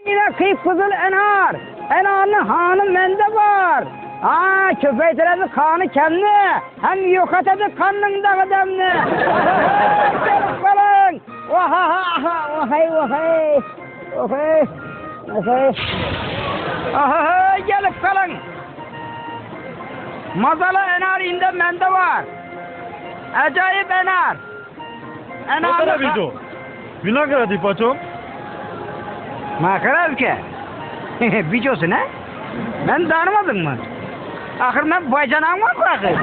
Yine kıyıp kızıl enar. Enarın hanı mende var. Aa, köpeytiredi kanı kendi. Hem yok etedi kanlığındaki demni. Gelip kalın. Vahey. Gelip kalın. Mazalı enar inde mende var. Acayip enar. Makara bizo. Vinagradi paçom. Makara ki. Bicosu ne? Ben tanımadım mı? Ahır ben baycanağım var bırakır.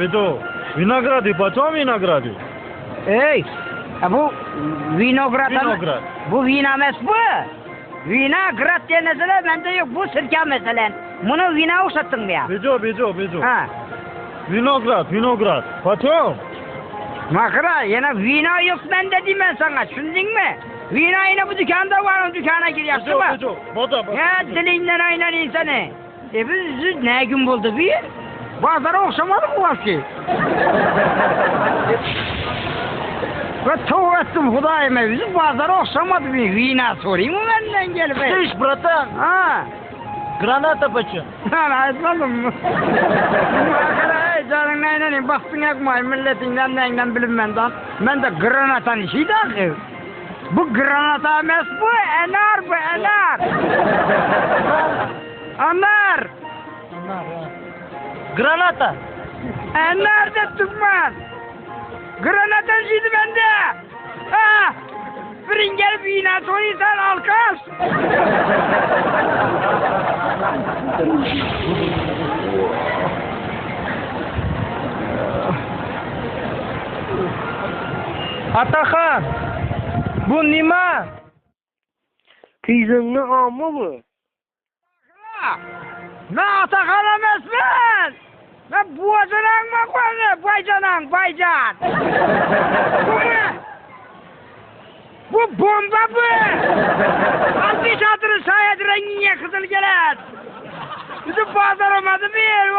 Bizo. Vinagradi paçom vinagradi. Ey, bu vinograd. Vinograd. Bu vina mes bu. Vinograd diye mesele bende yok. Bu sirke meselen. Bunu vina uçsattın ya. Bizo. Ha. Vinograd. Paçom. Makara yine vina yok ben dedim ben sana. Sündün mü? Vina yine bu dükkanda var. O dükkana gir yaptı mı? Bizo. Bada. Ya dilinden aynen insanı. Biz ne gün buldu bir? Bazıları okşamadı mı var ki? Ve tavuk ettim Hudayime bizi bazıları okşamadı bir vina sorayım mı benden gelip? Слышь, bratан, Ha. granata paçom. Lan ayıtmadın mı? Ey canın neyden baktın yakmayın milletin nenden bilinmenden. Ben de granatan işi de akıl. Bu granata emez bu enar bu enar. Anar. Granata. Enar de tutmaz. Granata işiydi bende. Ha. Birin gelip yine soyuysan alkış. Atakan. Bu nima? Kızını alma mı? Ne Atakan emez ben. Ben boğazınan mı koydu? Baycan. Bu ne? Bu bomba bu. Al bir çadırı sayadıran niye kızıl gelir. Bizim pazar olmadı bir.